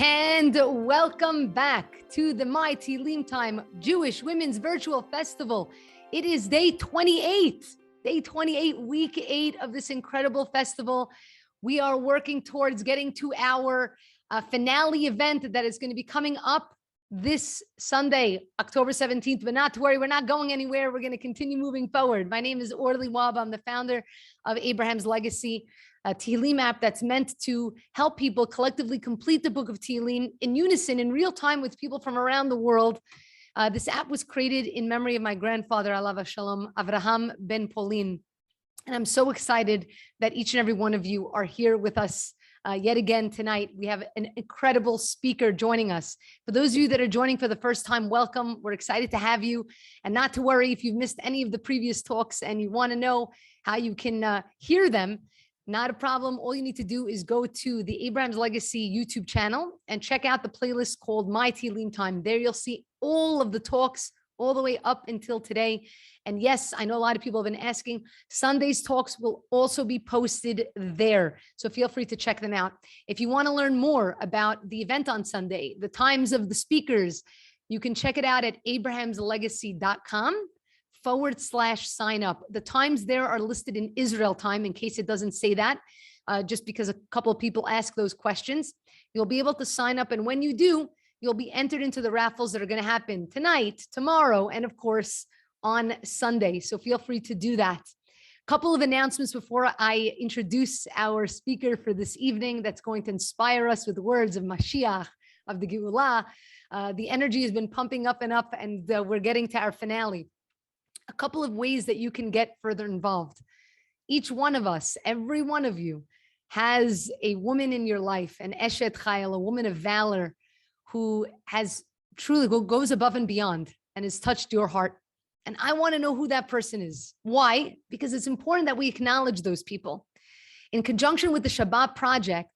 And welcome back to the My Tehillim Time Jewish Women's Virtual Festival. It is day 28, week 8 of this incredible festival. We are working towards getting to our finale event that is going to be coming up this Sunday, October 17th. But not to worry, we're not going anywhere. We're going to continue moving forward. My name is Orly Wab. I'm the founder of Abraham's Legacy, a Tehillim app that's meant to help people collectively complete the book of Tehillim in unison, in real time, with people from around the world. This app was created in memory of my grandfather, Alav Shalom, Avraham ben Polin. And I'm so excited that each and every one of you are here with us yet again tonight. We have an incredible speaker joining us. For those of you that are joining for the first time, welcome. We're excited to have you. And not to worry, if you've missed any of the previous talks and you want to know how you can hear them, not a problem. All you need to do is go to the Abraham's Legacy YouTube channel and check out the playlist called My Tehillim Time. There you'll see all of the talks all the way up until today. And yes, I know a lot of people have been asking, Sunday's talks will also be posted there. So feel free to check them out. If you want to learn more about the event on Sunday, the times of the speakers, you can check it out at abrahamslegacy.com/sign up. The times there are listed in Israel time, in case it doesn't say that, just because a couple of people ask those questions. You'll be able to sign up. And when you do, you'll be entered into the raffles that are going to happen tonight, tomorrow, and of course, on Sunday. So feel free to do that. A couple of announcements before I introduce our speaker for this evening that's going to inspire us with the words of Mashiach, of the Geulah. The energy has been pumping up and up, and we're getting to our finale. A couple of ways that you can get further involved. Each one of us, every one of you, has a woman in your life, an Eshet Chayil, a woman of valor, who has truly goes above and beyond and has touched your heart. And I want to know who that person is. Why? Because it's important that we acknowledge those people. In conjunction with the Shabbat project,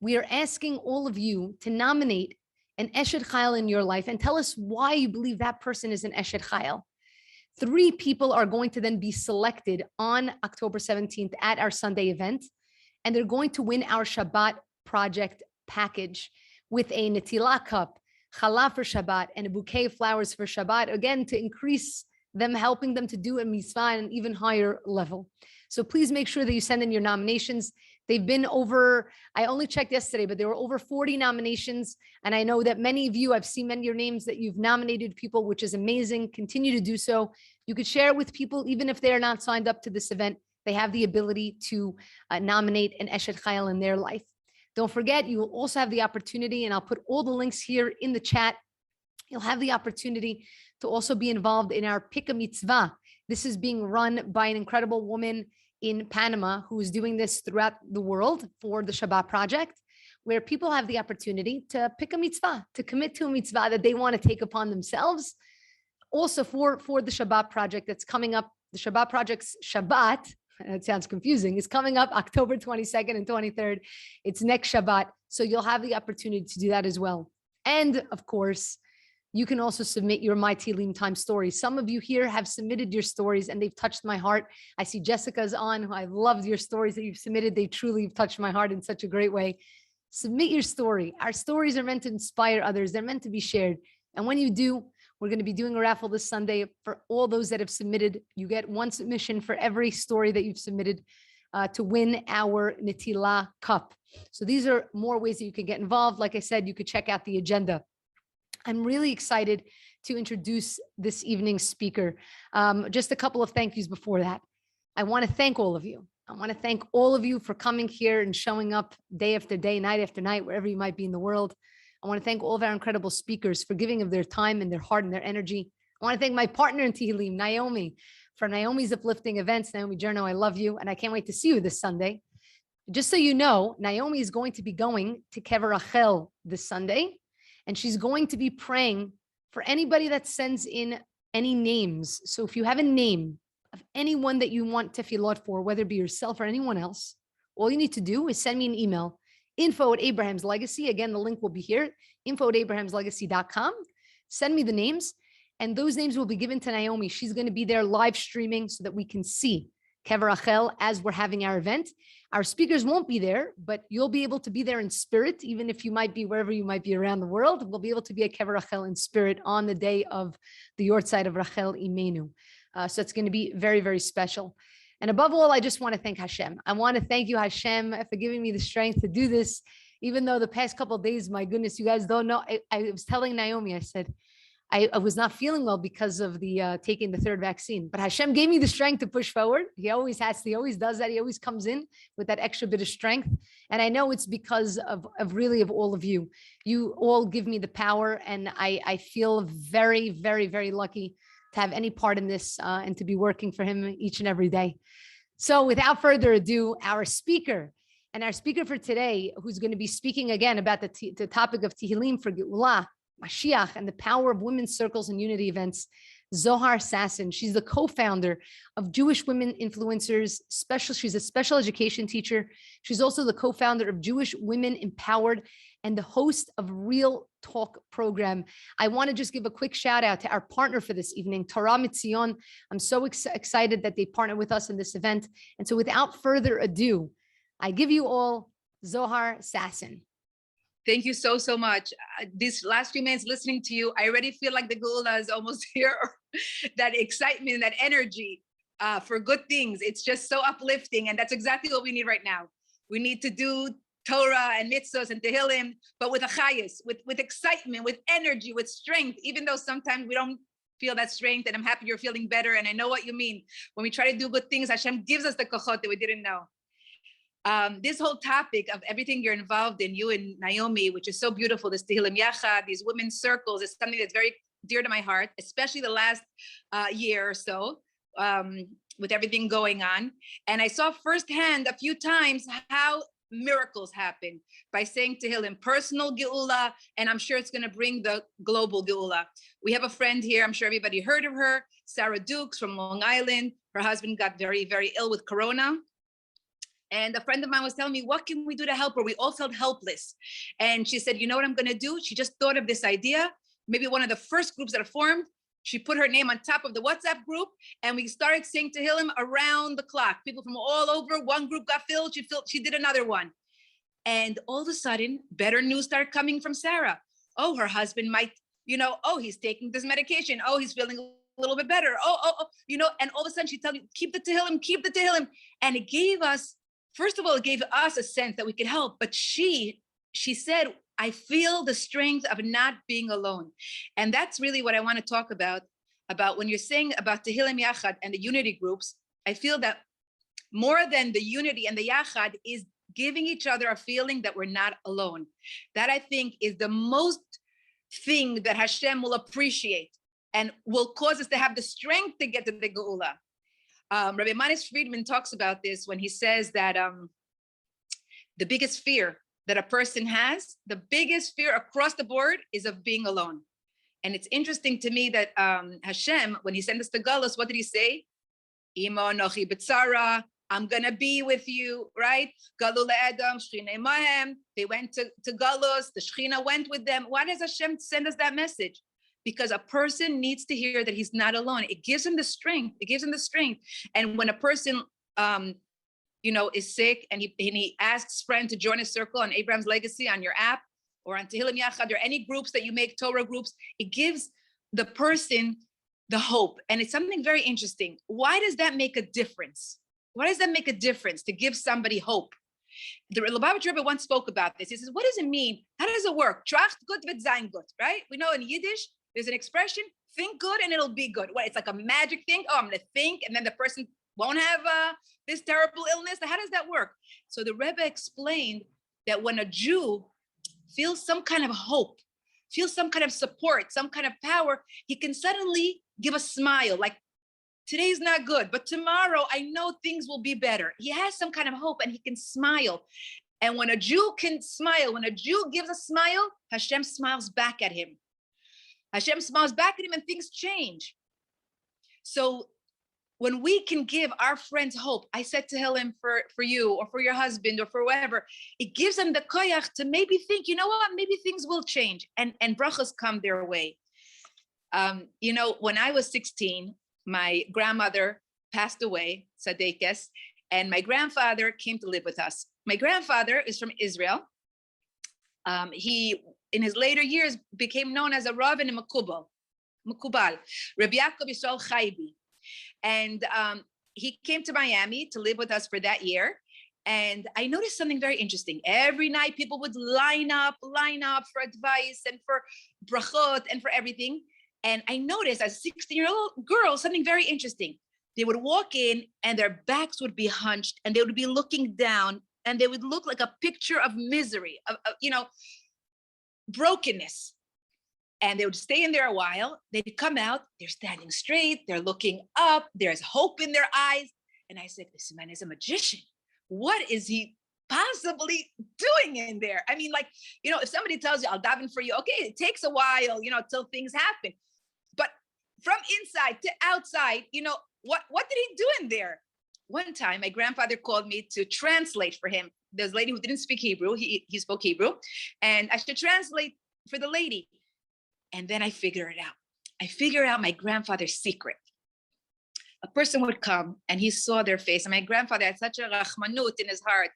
we are asking all of you to nominate an Eshet Chayil in your life and tell us why you believe that person is an Eshet Chayil. 3 people are going to then be selected on October 17th at our Sunday event, and they're going to win our Shabbat project package with a Netillah cup, challah for Shabbat, and a bouquet of flowers for Shabbat, again, to increase them, helping them to do a mitzvah at an even higher level. So please make sure that you send in your nominations. They've been over, I only checked yesterday, but there were over 40 nominations. And I know that many of you, I've seen many of your names that you've nominated people, which is amazing. Continue to do so. You could share it with people, even if they're not signed up to this event. They have the ability to nominate an Eshet Chayil in their life. Don't forget, you will also have the opportunity, and I'll put all the links here in the chat. You'll have the opportunity to also be involved in our Pick a Mitzvah. This is being run by an incredible woman in Panama who is doing this throughout the world for the Shabbat project, where people have the opportunity to pick a mitzvah, to commit to a mitzvah that they want to take upon themselves. Also for the Shabbat project that's coming up, the Shabbat project's Shabbat, it sounds confusing, is coming up October 22nd and 23rd. It's next Shabbat. So you'll have the opportunity to do that as well. And of course, you can also submit your My Tehillim Time stories. Some of you here have submitted your stories and they've touched my heart. I see Jessica's on, who I loved your stories that you've submitted. They truly have touched my heart in such a great way. Submit your story. Our stories are meant to inspire others. They're meant to be shared. And when you do, we're going to be doing a raffle this Sunday for all those that have submitted. You get 1 submission for every story that you've submitted to win our Netillah cup. So these are more ways that you can get involved. Like I said, you could check out the agenda. I'm really excited to introduce this evening's speaker. Just a couple of thank yous before that. I want to thank all of you. I want to thank all of you for coming here and showing up day after day, night after night, wherever you might be in the world. I want to thank all of our incredible speakers for giving of their time and their heart and their energy. I want to thank my partner in Tehillim, Naomi, for Naomi's uplifting events. Naomi Journo, I love you, and I can't wait to see you this Sunday. Just so you know, Naomi is going to be going to Kever Rachel this Sunday, and she's going to be praying for anybody that sends in any names. So if you have a name of anyone that you want tefillot for, whether it be yourself or anyone else, all you need to do is send me an email, info@abrahamslegacy. Again, the link will be here, info@abrahamslegacy.com. Send me the names, and those names will be given to Naomi. She's going to be there live streaming so that we can see Kever Rachel as we're having our event. Our speakers won't be there, but you'll be able to be there in spirit, even if you might be wherever you might be around the world. We'll be able to be at Kever Rachel in spirit on the day of the Yortzeit of Rachel Imenu. So it's going to be very, very special. And above all, I just want to thank HASHEM. I want to thank you, HASHEM, for giving me the strength to do this. Even though the past couple of days, my goodness, you guys don't know. I was telling Naomi, I said, I was not feeling well because of the taking the third vaccine, but HASHEM gave me the strength to push forward. He always has to, he always does that. He always comes in with that extra bit of strength. And I know it's because of really of all of you. You all give me the power, and I feel very, very, very lucky to have any part in this and to be working for him each and every day. So without further ado, our speaker for today, who's going to be speaking again about the topic of Tehillim for Geulah, Mashiach, and the power of women's circles and unity events, Zohar Sasson. She's the co-founder of Jewish Women Influencers. She's a special education teacher. She's also the co-founder of Jewish Women Empowered and the host of Real Talk program. I want to just give a quick shout out to our partner for this evening, Torah Mitzion. I'm so excited that they partner with us in this event. And so without further ado, I give you all Zohar Sasson. Thank you so, so much. These last few minutes listening to you, I already feel like the Geulah is almost here. That excitement, that energy for good things. It's just so uplifting. And that's exactly what we need right now. We need to do Torah and mitzvahs and Tehillim, but with a chayis, with excitement, with energy, with strength, even though sometimes we don't feel that strength. And I'm happy you're feeling better. And I know what you mean. When we try to do good things, HASHEM gives us the kochot that we didn't know. This whole topic of everything you're involved in, you and Naomi, which is so beautiful, this Tehillim Yachad, these women's circles, is something that's very dear to my heart, especially the last year or so, with everything going on. And I saw firsthand a few times how miracles happen by saying Tehillim, personal Geulah, and I'm sure it's going to bring the global Geulah. We have a friend here, I'm sure everybody heard of her, Sarah Dukes from Long Island. Her husband got very, very ill with corona. And a friend of mine was telling me, what can we do to help her? We all felt helpless. And she said, you know what I'm going to do? She just thought of this idea. Maybe one of the first groups that are formed, she put her name on top of the WhatsApp group, and we started saying Tehillim around the clock. People from all over, one group got filled, she did another one. And all of a sudden, better news started coming from Sarah. Oh, her husband might, oh, he's taking this medication. Oh, he's feeling a little bit better. Oh, and all of a sudden she tells you, keep the Tehillim. And it gave us, first of all, it gave us a sense that we could help. But she said, I feel the strength of not being alone. And that's really what I want to talk about when you're saying about Tehillim Yachad and the unity groups. I feel that more than the unity and the Yachad is giving each other a feeling that we're not alone. That I think is the most thing that HASHEM will appreciate and will cause us to have the strength to get to the Geulah. Rabbi Manis Friedman talks about this when he says that the biggest fear that a person has, the biggest fear across the board is of being alone. And it's interesting to me that HASHEM, when he sent us to Galus, what did he say? Imo nochi b'tzara, I'm gonna be with you, right? Galu le'edam, shchina imahem. They went to Galus, the Shechina went with them. Why does HASHEM send us that message? Because a person needs to hear that he's not alone. It gives him the strength. And when a person, is sick and he asks friend to join a circle on Abraham's Legacy on your app or on Tehillim Yachad or any groups that you make, Torah groups, it gives the person the hope. And it's something very interesting. Why does that make a difference? Why does that make a difference to give somebody hope? The Lubavitch Rebbe once spoke about this. He says, what does it mean? How does it work? Tracht gut wird sein gut, right? We know in Yiddish, there's an expression, think good and it'll be good. What, it's like a magic thing? Oh, I'm gonna think and then the person won't have this terrible illness. How does that work? So the Rebbe explained that when a Jew feels some kind of hope, feels some kind of support, some kind of power, he can suddenly give a smile, like today's not good, but tomorrow I know things will be better. He has some kind of hope and he can smile. And when a Jew can smile, when a Jew gives a smile, HASHEM smiles back at him. HASHEM smiles back at him and things change. So when we can give our friends hope, I said to him for you or for your husband or for whoever, it gives them the koyach to maybe think, you know what, maybe things will change and brachas come their way. When I was 16, my grandmother passed away, Sadekes, And my grandfather came to live with us. My grandfather is from Israel. He, in his later years, became known as a Rav and a Makubal, Rabbi Yaakov Yisrael Chaybi. And he came to Miami to live with us for that year. And I noticed something very interesting. Every night, people would line up for advice and for brachot and for everything. And I noticed as a 16-year-old girl, something very interesting. They would walk in and their backs would be hunched and they would be looking down and they would look like a picture of misery, of brokenness. And they would stay in there a while. They'd come out, they're standing straight, they're looking up, there's hope in their eyes. And I said, this man is a magician. What is he possibly doing in there? I mean, like, if somebody tells you, I'll daven for you, okay, it takes a while, till things happen. But from inside to outside, what did he do in there? One time, my grandfather called me to translate for him. There's a lady who didn't speak Hebrew. He spoke Hebrew. And I should translate for the lady. And then I figure it out. I figure out my grandfather's secret. A person would come and he saw their face. And my grandfather had such a rachmanut in his heart.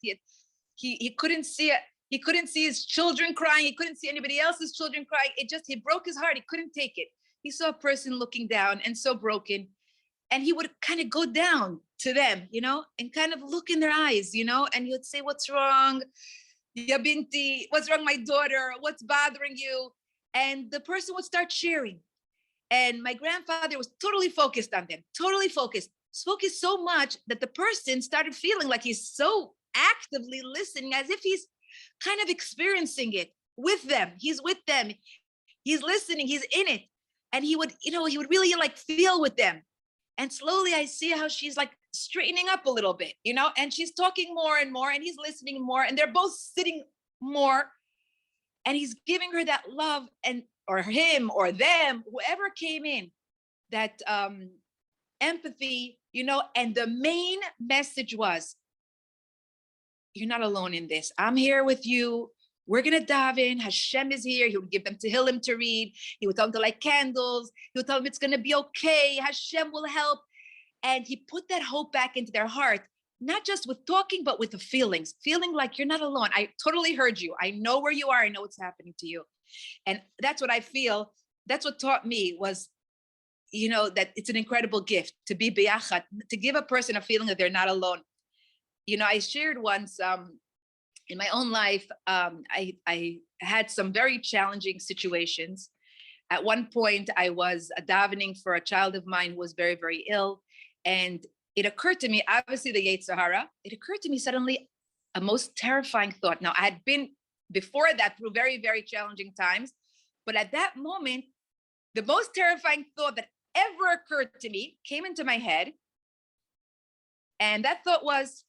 He couldn't see it. He couldn't see his children crying. He couldn't see anybody else's children crying. He broke his heart. He couldn't take it. He saw a person looking down and so broken. And he would kind of go down to them, and kind of look in their eyes, and he would say, what's wrong? Ya binti, what's wrong, my daughter? What's bothering you? And the person would start sharing. And my grandfather was totally focused on them, totally focused so much that the person started feeling like he's so actively listening, as if he's kind of experiencing it with them. He's with them. He's listening. He's in it. And he would really like feel with them. And slowly I see how she's like straightening up a little bit, and she's talking more and more and he's listening more and they're both sitting more and he's giving her that love or him or them, whoever came in, that empathy, and the main message was, you're not alone in this. I'm here with you. We're going to daven. HASHEM is here. He would give them tehillim to read. He would tell them to light candles. He would tell them it's going to be okay. HASHEM will help. And he put that hope back into their heart, not just with talking, but with the feeling like you're not alone. I totally heard you. I know where you are. I know what's happening to you. And that's what I feel. That's what taught me was, that it's an incredible gift to be biyachad, to give a person a feeling that they're not alone. I shared once, in my own life, I had some very challenging situations. At one point, I was davening for a child of mine who was very, very ill. And it occurred to me, obviously the Yetzer Hara, it occurred to me suddenly a most terrifying thought. Now, I had been before that through very, very challenging times. But at that moment, the most terrifying thought that ever occurred to me came into my head. And that thought was,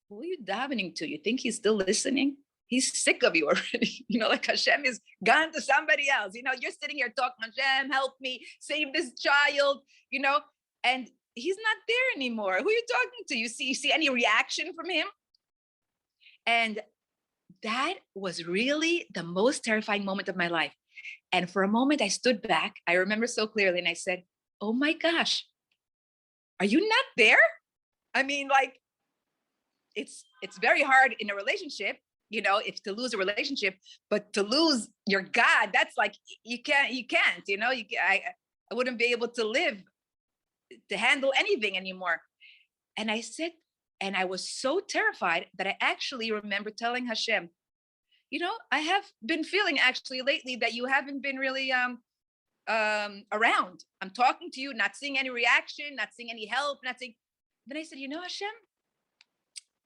who are you davening to? You think he's still listening? He's sick of you already. Like HASHEM is gone to somebody else. You're sitting here talking, HASHEM, help me, save this child, and he's not there anymore. Who are you talking to? You see any reaction from him? And that was really the most terrifying moment of my life. And for a moment I stood back, I remember so clearly, and I said, oh my gosh, are you not there? I mean, like, it's very hard in a relationship, if to lose a relationship, but to lose your God, that's like, you can't, I wouldn't be able to live, to handle anything anymore. And I said, and I was so terrified that I actually remember telling HASHEM, I have been feeling actually lately that you haven't been really around. I'm talking to you, not seeing any reaction, not seeing any help, Then I said, HASHEM,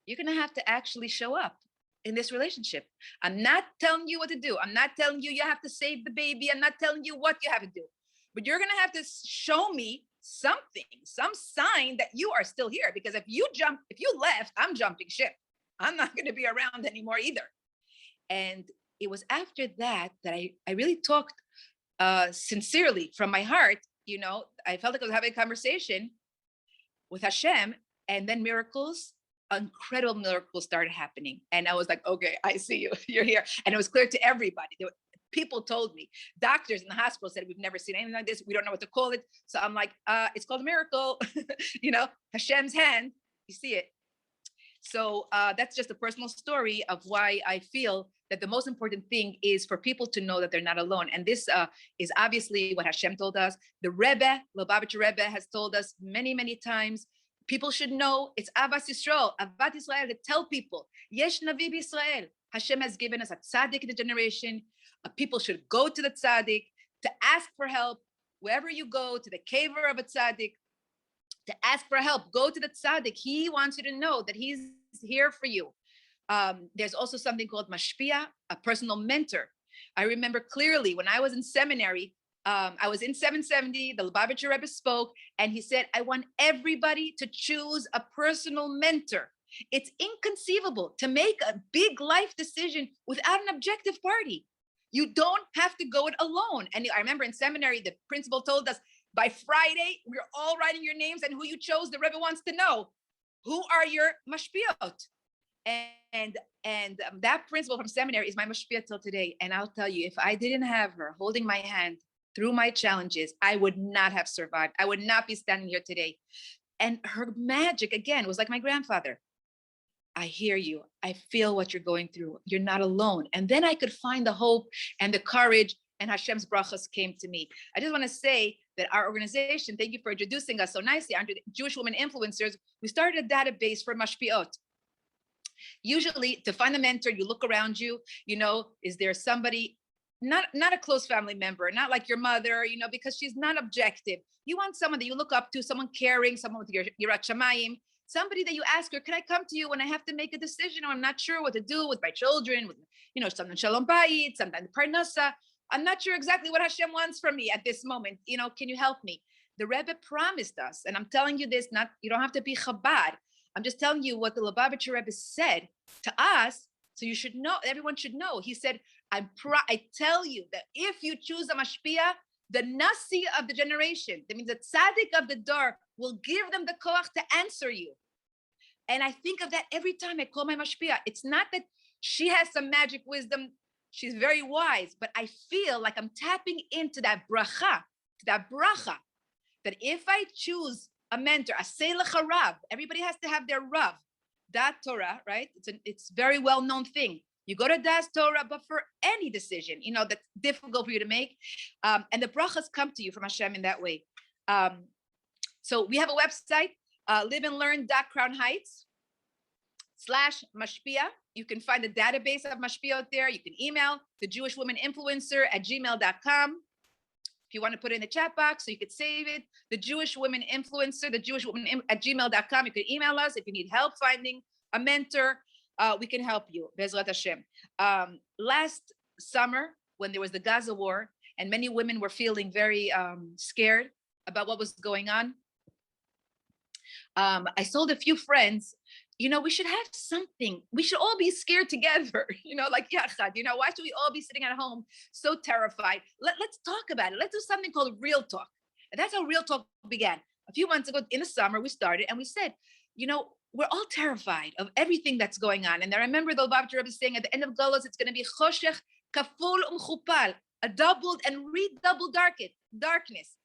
you're going to have to actually show up in this relationship. I'm not telling you what to do. I'm not telling you have to save the baby. I'm not telling you what you have to do. But you're going to have to show me something, some sign that you are still here. Because if you left, I'm jumping ship. I'm not going to be around anymore either. And it was after that I really talked sincerely from my heart. I felt like I was having a conversation with HASHEM, and then incredible miracles started happening. And I was like, okay, I see you, you're here. And it was clear to everybody. People told me, doctors in the hospital said, we've never seen anything like this. We don't know what to call it. So I'm like, it's called a miracle. HASHEM's hand, you see it. So that's just a personal story of why I feel that the most important thing is for people to know that they're not alone. And this is obviously what HaShem told us. The Rebbe, Lubavitcher Rebbe, has told us many, many times. People should know it's Ahavas Yisrael, Avat Israel, to tell people, Yesh Navi B'Yisrael. HaShem has given us a tzaddik in the generation. People should go to the tzaddik to ask for help. Wherever you go, to the caver of a tzaddik, to ask for help, go to the tzaddik. He wants you to know that he's here for you. There's also something called mashpia, a personal mentor. I remember clearly when I was in seminary, I was in 770, the Lubavitcher Rebbe spoke, and he said, I want everybody to choose a personal mentor. It's inconceivable to make a big life decision without an objective party. You don't have to go it alone. And I remember in seminary, the principal told us, by Friday, we're all writing your names, and who you chose, the Rebbe wants to know. Who are your mashpiot? And that principal from seminary is my mashpia till today. And I'll tell you, if I didn't have her holding my hand through my challenges, I would not have survived. I would not be standing here today. And her magic, again, was like my grandfather. I hear you. I feel what you're going through. You're not alone. And then I could find the hope and the courage, and Hashem's brachas came to me. I just want to say that our organization, thank you for introducing us so nicely, under the Jewish Women Influencers, we started a database for mashpiot. Usually to find a mentor, you look around you, you know, is there somebody, not a close family member, not like your mother, you know, because she's not objective. You want someone that you look up to, someone caring, someone with your yirat shamayim, somebody that you ask her, can I come to you when I have to make a decision, or I'm not sure what to do with my children, with, you know, sometimes shalom bayit, sometimes parnasa. I'm not sure exactly what Hashem wants from me at this moment. You know, can you help me? The Rebbe promised us, and I'm telling you this, not, you don't have to be Chabad. I'm just telling you what the Lubavitcher Rebbe said to us, so you should know, everyone should know. He said, I tell you that if you choose a mashpia, the nasi of the generation, that means the tzaddik of the dar, will give them the koach to answer you. And I think of that every time I call my mashpia. It's not that she has some magic wisdom, she's very wise, but I feel like I'm tapping into that bracha, that if I choose a mentor, a seilach rav, everybody has to have their rav, dat Torah, right? It's a very well-known thing. You go to das Torah, but for any decision, you know, that's difficult for you to make, and the brachas come to you from Hashem in that way. So we have a website, liveandlearn.crownheights/mashpia. You can find the database of mashpia out there. You can email the Jewish Woman Influencer at gmail.com. If you want to put it in the chat box so you could save it, the Jewish Woman Influencer, the Jewish Woman at gmail.com. You can email us if you need help finding a mentor. We can help you. Bezrat Hashem. Last summer, when there was the Gaza war, and many women were feeling very scared about what was going on, I told a few friends, you know, we should have something. We should all be scared together, you know, like yachad. You know, why should we all be sitting at home so terrified? Let's talk about it. Let's do something called real talk. And that's how real talk began. A few months ago in the summer, we started and we said, you know, we're all terrified of everything that's going on. And I remember the Lubavitcher Rebbe saying at the end of Geulah, it's going to be choshech kaful umchupal, a doubled and redoubled darkness.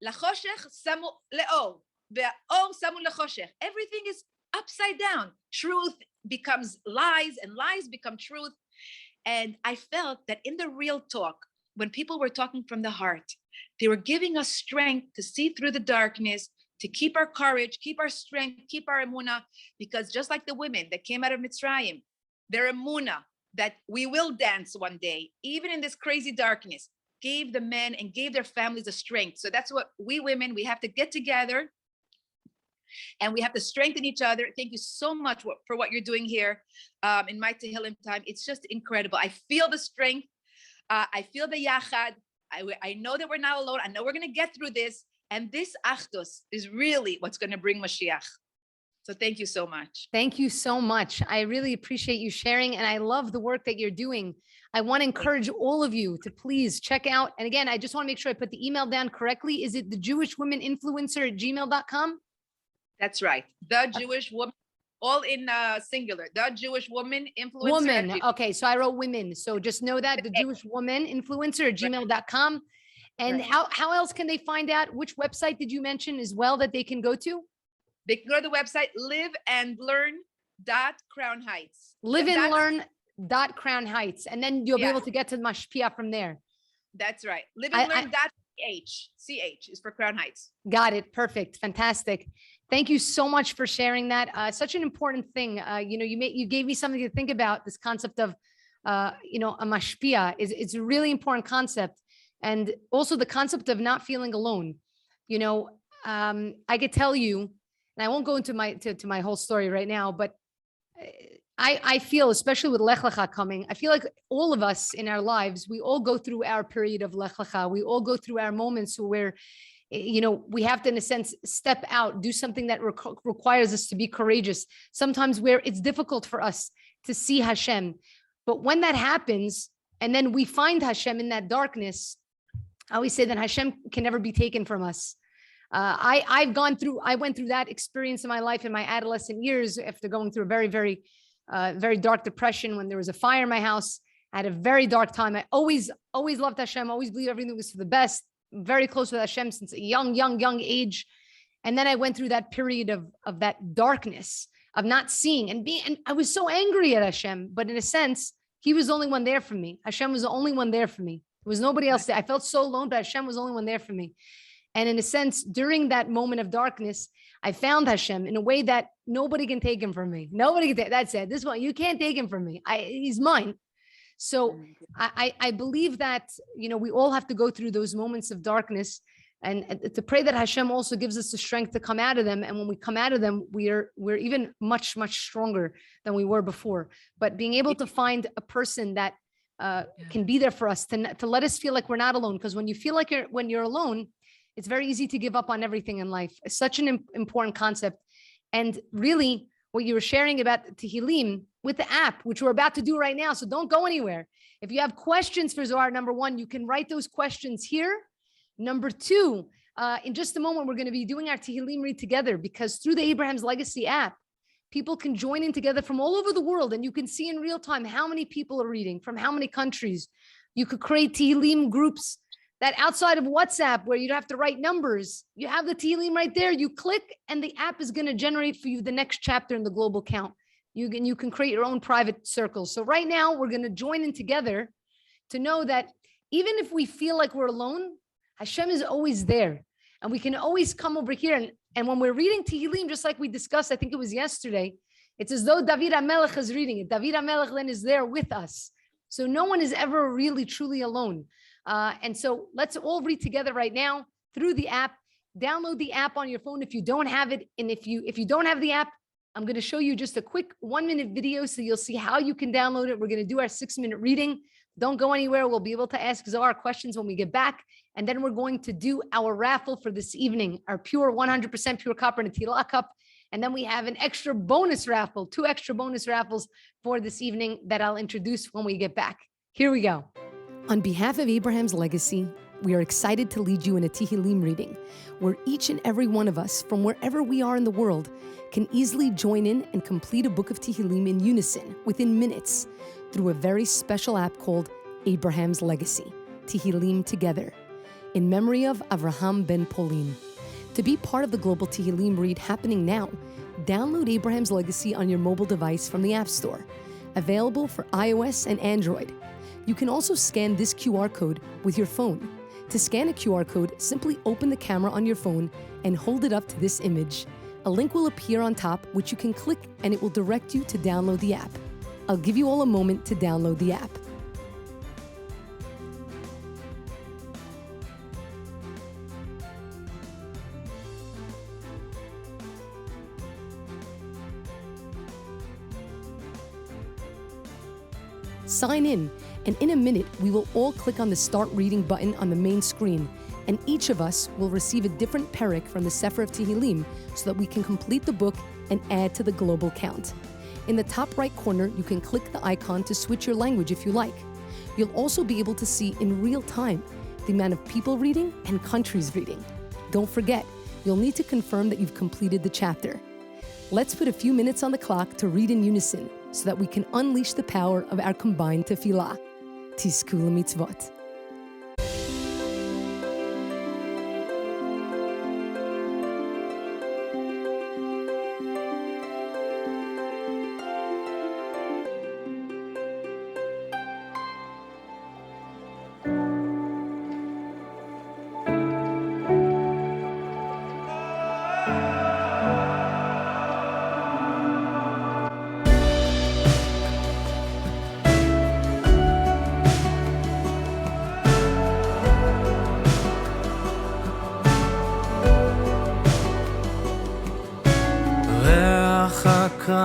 La choshech samu le'or, ve'or samu lechoshech. Everything is upside down. Truth becomes lies and lies become truth. And I felt that in the real talk, when people were talking from the heart, they were giving us strength to see through the darkness, to keep our courage, keep our strength, keep our emunah, because just like the women that came out of Mitzrayim, their emunah that we will dance one day, even in this crazy darkness, gave the men and gave their families the strength. So that's what we women, we have to get together and we have to strengthen each other. Thank you so much for what you're doing here in my Tehillim time. It's just incredible. I feel the strength. I feel the yachad. I know that we're not alone. I know we're going to get through this. And this achdut is really what's going to bring Mashiach. So thank you so much. Thank you so much. I really appreciate you sharing. And I love the work that you're doing. I want to encourage all of you to please check out. And again, I just want to make sure I put the email down correctly. Is it the Jewish Women Influencer at gmail.com? That's right. The Jewish woman, all in singular. The Jewish Woman Influencer. Woman. Okay. So I wrote women. So just know that the Jewish Woman Influencer at gmail.com. And how else can they find out? Which website did you mention as well that they can go to? They can go to the website Crown Heights. Live and learn dot Crown Heights. And then you'll be able to get to Mashpia from there. That's right. Live and learn dot CH is for Crown Heights. Got it. Perfect. Fantastic. Thank you so much for sharing that. Such an important thing. You gave me something to think about, this concept of, a mashpia it's a really important concept. And also the concept of not feeling alone. I could tell you, and I won't go into my whole story right now, but I feel, especially with Lech Lecha coming, I feel like all of us in our lives, we all go through our period of Lech Lecha. We all go through our moments where, we have to, in a sense, step out, do something that requires us to be courageous. Sometimes where it's difficult for us to see HaShem. But when that happens, and then we find HaShem in that darkness, I always say that HaShem can never be taken from us. I went through that experience in my life in my adolescent years after going through a very, very, very dark depression when there was a fire in my house. I had a very dark time. I always loved HaShem, always believed everything was for the best, very close with HaShem since a young age. And then I went through that period of that darkness of not seeing and I was so angry at HaShem, but in a sense, he was the only one there for me. HaShem was the only one there for me. There was nobody else there. I felt so alone, but HaShem was the only one there for me. And in a sense, during that moment of darkness, I found HaShem in a way that nobody can take him from me. Nobody can take, that's it. This one, you can't take him from me. He's mine. So I believe that, we all have to go through those moments of darkness and to pray that HaShem also gives us the strength to come out of them. And when we come out of them, we're even much, much stronger than we were before. But being able to find a person that can be there for us, to let us feel like we're not alone. Because when you feel like when you're alone, it's very easy to give up on everything in life. It's such an important concept. And really, what you were sharing about Tehillim with the app, which we're about to do right now. So don't go anywhere. If you have questions for Zohar, number one, you can write those questions here. Number two, in just a moment, we're going to be doing our Tehillim read together, because through the Abraham's Legacy app, people can join in together from all over the world. And you can see in real time how many people are reading from how many countries. You could create Tehillim groups that outside of WhatsApp, where you don't have to write numbers, you have the Tehillim right there. You click and the app is going to generate for you the next chapter in the global count. You can create your own private circles. So right now we're going to join in together to know that even if we feel like we're alone, HaShem is always there. And we can always come over here. And when we're reading Tehillim, just like we discussed, I think it was yesterday, it's as though David HaMelech is reading it. David HaMelech then is there with us. So no one is ever really, truly alone. And so let's all read together right now through the app. Download the app on your phone if you don't have it. And if you don't have the app, I'm going to show you just a quick 1-minute video so you'll see how you can download it. We're going to do our 6-minute reading. Don't go anywhere. We'll be able to ask Zohar questions when we get back. And then we're going to do our raffle for this evening, our pure 100% pure Copper Netillah cup. And then we have an extra bonus raffle, 2 extra bonus raffles for this evening that I'll introduce when we get back. Here we go. On behalf of Abraham's Legacy, we are excited to lead you in a Tehillim reading, where each and every one of us, from wherever we are in the world, can easily join in and complete a book of Tehillim in unison within minutes through a very special app called Abraham's Legacy, Tehillim Together, in memory of Avraham ben Polin. To be part of the global Tehillim read happening now, download Abraham's Legacy on your mobile device from the App Store, available for iOS and Android. You can also scan this QR code with your phone. To scan a QR code, simply open the camera on your phone and hold it up to this image. A link will appear on top, which you can click, and it will direct you to download the app. I'll give you all a moment to download the app. Sign in, and in a minute, we will all click on the Start Reading button on the main screen, and each of us will receive a different perek from the Sefer of Tehillim so that we can complete the book and add to the global count. In the top right corner, you can click the icon to switch your language if you like. You'll also be able to see in real time the amount of people reading and countries reading. Don't forget, you'll need to confirm that you've completed the chapter. Let's put a few minutes on the clock to read in unison so that we can unleash the power of our combined tefillah. Tizku l'mitzvot.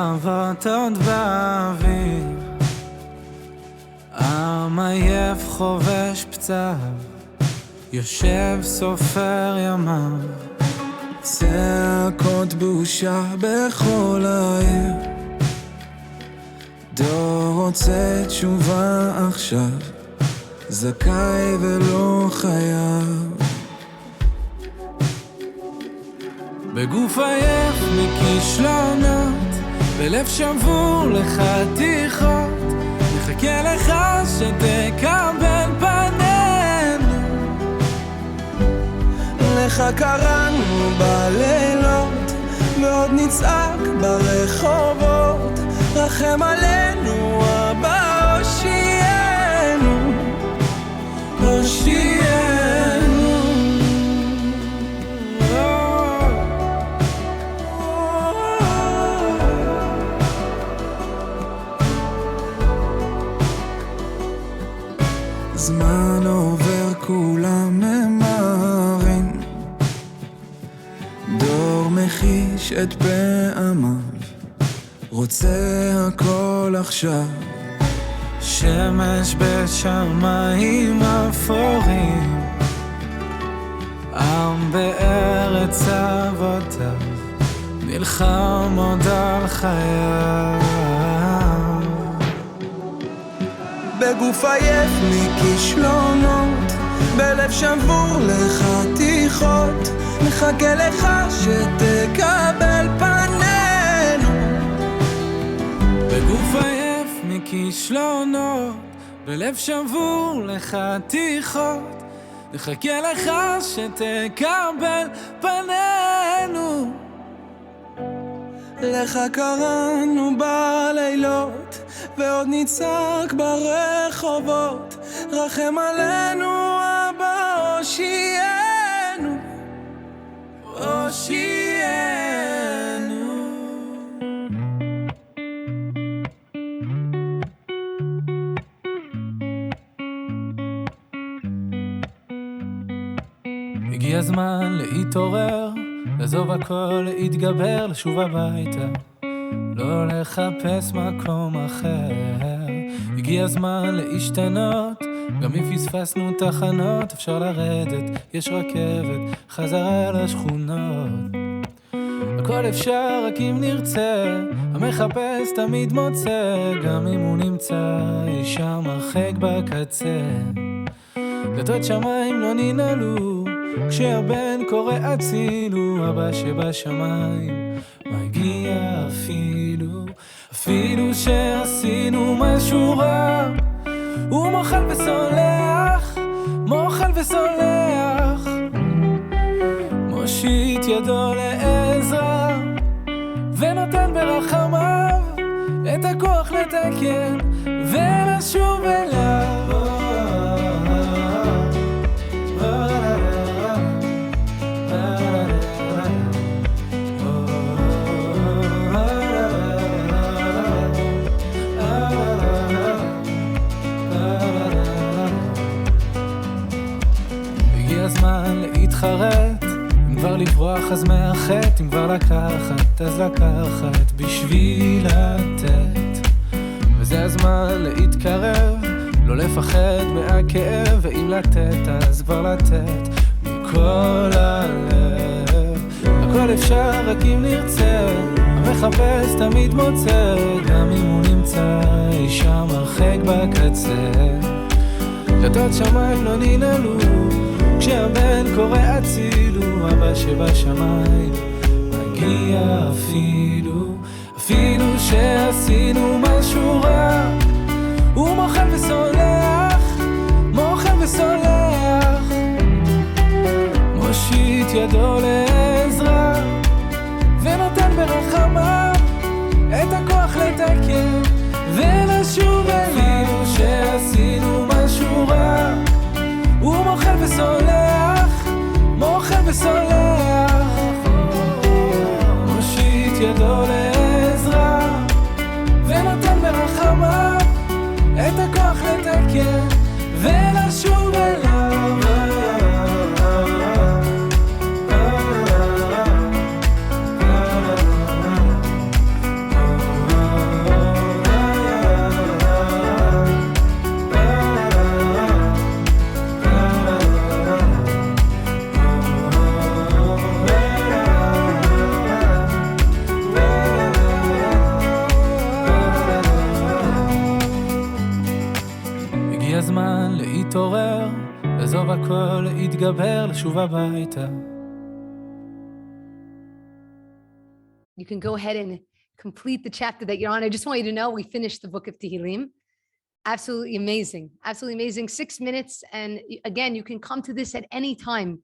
האבות עוד באוויר, עם עייף חובש פצעיו, יושב סופר ימיו, צעקות בושה בכל העיר, דור רוצה תשובה עכשיו, זכאי ולא חייב. בגוף עייף מכישלונות, בלב שבור לחתיכות, נחכה לך שתקבל פנינו. לך קראנו בלילות, ועוד נצעק ברחובות, רחם עלינו אבא הושיענו, הושיענו. זמן עובר כולם ממהרים, דור מחיש את פעמיו, רוצה הכל עכשיו, שמש בשמיים אפורים, עם בארץ אבותיו, נלחם עוד על חייו. בגוף עייף מכישלונות, בלב שבור לחתיכות, מחכה לך שתקבל פנינו. בגוף עייף מכישלונות, בלב שבור לחתיכות, מחכה לך שתקבל פנינו. לך קראנו בלילות, ועוד נצעק ברחובות, רחם עלינו אבא הושיענו, הושיענו. הגיע הזמן להתעורר, לעזוב הכל, להתגבר, לשוב הביתה, לא לחפש מקום אחר. הגיע הזמן להשתנות, גם אם פספסנו תחנות, אפשר לרדת, יש רכבת, חזרה לשכונות. הכל אפשר רק אם נרצה, המחפש תמיד מוצא, גם אם הוא נמצא אי שם הרחק בקצה. דלתות שמיים לא ננעלו, כשהבן קורא הצילו, אבא שבשמיים מגיע אפילו שעשינו משהו רע, הוא מוחל וסולח, מוחל וסולח, מושיט ידו לעזרה ונותן ברחמיו את הכוח לתקן ולשוב אליו. הזמן להתחרט, אם כבר לברוח אז מאחת, אם כבר לקחת אז לקחת בשביל לתת. וזה הזמן להתקרב, לא לפחד מהכאב, ואם לתת אז כבר לתת מכל הלב. הכל אפשר רק אם נרצה, המחפש תמיד מוצא, גם אם הוא נמצא אי שם הרחק בקצה. דלתות שמיים לא ננעלו, כשהבן קורא הצילו, אבא שבשמיים מגיע אפילו שעשינו משהו רע, הוא מוחל וסולח, מוחל וסולח, מושיט ידו לעזרה ונותן ברחמיו את הכוח לתקן ולשוב אליו. שעשינו משהו רע, הוא מוחל וסולח, מוחל וסולח, מושיט ידו לעזרה ונותן ברחמיו את הכוח לתקן ולשוב אליו. הגיע הזמן להתעורר, לעזוב הכל, להתגבר, לשוב הביתה. You can go ahead and complete the chapter that you're on. I just want you to know we finished the book of Tehillim. Absolutely amazing. Absolutely amazing. 6 minutes. And again, you can come to this at any time.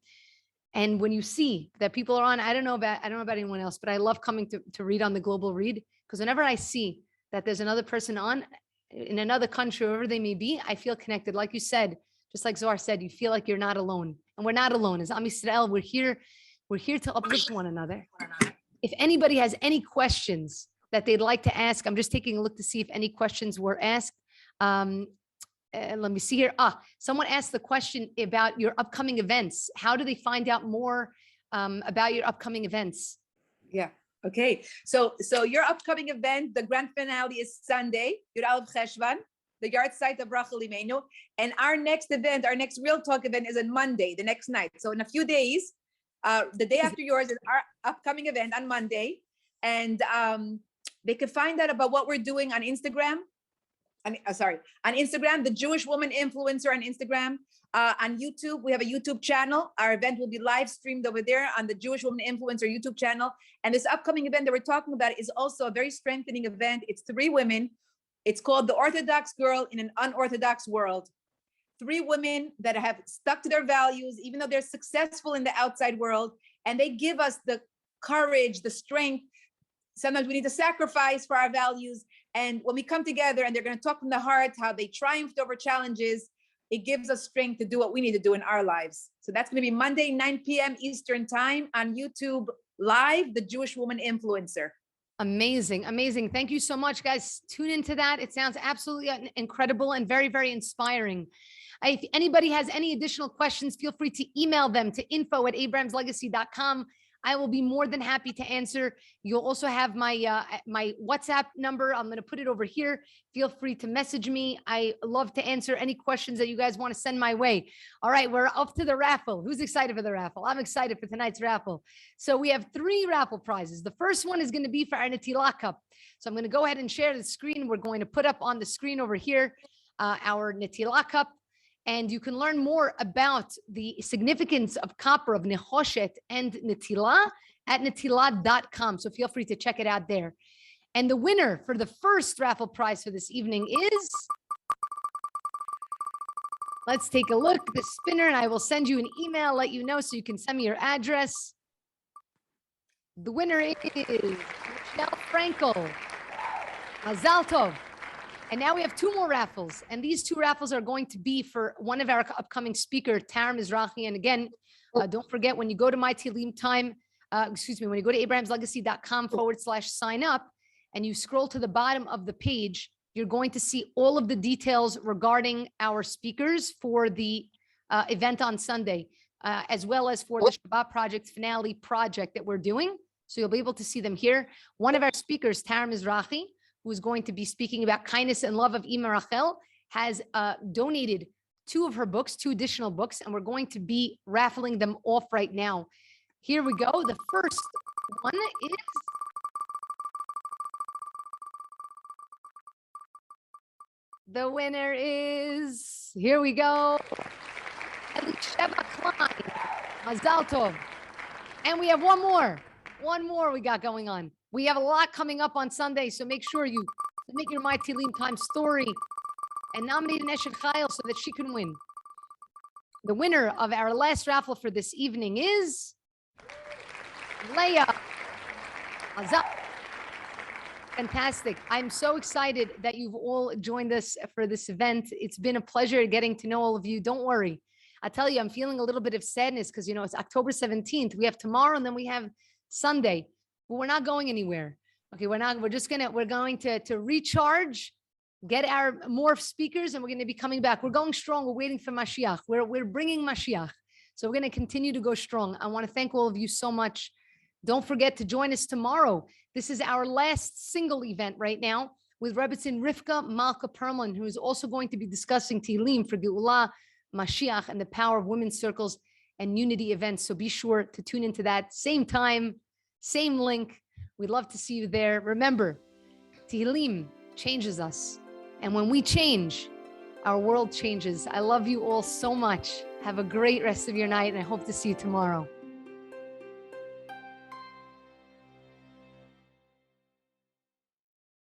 And when you see that people are on, I don't know about anyone else, but I love coming to read on the global read, because whenever I see that there's another person on in another country, wherever they may be, I feel connected. Like you said, just like Zohar said, you feel like you're not alone. And we're not alone. As Am Yisrael, we're here to uplift one another. If anybody has any questions that they'd like to ask, I'm just taking a look to see if any questions were asked. Let me see here. Someone asked the question about your upcoming events. How do they find out more about your upcoming events? Yeah. Okay. So your upcoming event, the grand finale is Sunday, Yud Aleph Cheshvan, the yard site of Raffle. And our next event, our next Real Talk event is on Monday, the next night. So in a few days, the day after yours is our upcoming event on Monday. And they can find out about what we're doing on Instagram. On Instagram, the Jewish Woman Influencer on Instagram. On YouTube, we have a YouTube channel. Our event will be live streamed over there on the Jewish Woman Influencer YouTube channel. And this upcoming event that we're talking about is also a very strengthening event. It's 3 women. It's called The Orthodox Girl in an Unorthodox World. 3 women that have stuck to their values, even though they're successful in the outside world, and they give us the courage, the strength. Sometimes we need to sacrifice for our values. And when we come together and they're going to talk from the heart, how they triumphed over challenges, it gives us strength to do what we need to do in our lives. So that's going to be Monday, 9 p.m. Eastern time on YouTube Live, the Jewish Woman Influencer. Amazing. Amazing. Thank you so much, guys. Tune into that. It sounds absolutely incredible and very, very inspiring. If anybody has any additional questions, feel free to email them to info@abrahamslegacy.com. I will be more than happy to answer. You'll also have my my WhatsApp number. I'm going to put it over here. Feel free to message me. I love to answer any questions that you guys want to send my way. All right, we're up to the raffle. Who's excited for the raffle? I'm excited for tonight's raffle. So we have 3 raffle prizes. The first one is going to be for our Netillah cup. So I'm going to go ahead and share the screen. We're going to put up on the screen over here our Netillah cup. And you can learn more about the significance of copper, of Nechoshet and Netillah at netillah.com. So feel free to check it out there. And the winner for the first raffle prize for this evening is, let's take a look, the spinner, and I will send you an email, let you know, so you can send me your address. The winner is Michelle Frankel. Mazal Tov. And now we have 2 more raffles. And these 2 raffles are going to be for one of our upcoming speakers, Tara Mizrahi. And again, don't forget, when you go to My Tehillim Time, when you go to abrahamslegacy.com/sign up and you scroll to the bottom of the page, you're going to see all of the details regarding our speakers for the event on Sunday, as well as for the Shabbat Project finale project that we're doing. So you'll be able to see them here. One of our speakers, Tara Mizrahi, who's going to be speaking about kindness and love of Ima Rachel, has donated 2 of her books, 2 additional books, and we're going to be raffling them off right now. Here we go. The first one is the winner is, here we go, Elisheva Klein. Mazal Tov. And we have one more we got going on. We have a lot coming up on Sunday, so make sure you submit your My Tehillim Time story and nominate an Eshet Chayil so that she can win. The winner of our last raffle for this evening is Leah. Fantastic. I'm so excited that you've all joined us for this event. It's been a pleasure getting to know all of you. Don't worry. I tell you, I'm feeling a little bit of sadness because, it's October 17th. We have tomorrow and then we have Sunday. But we're not going anywhere. Okay, we're going to recharge, get our more speakers, and we're going to be coming back. We're going strong. We're waiting for Mashiach. We're bringing Mashiach. So we're going to continue to go strong. I want to thank all of you so much. Don't forget to join us tomorrow. This is our last single event right now with Rebbetzin Rivka Malka Perlman, who is also going to be discussing Tehillim for Geulah, Mashiach, and the power of women's circles and unity events. So be sure to tune into that same time, same link. We'd love to see you there. Remember, Tehillim changes us. And when we change, our world changes. I love you all so much. Have a great rest of your night, and I hope to see you tomorrow.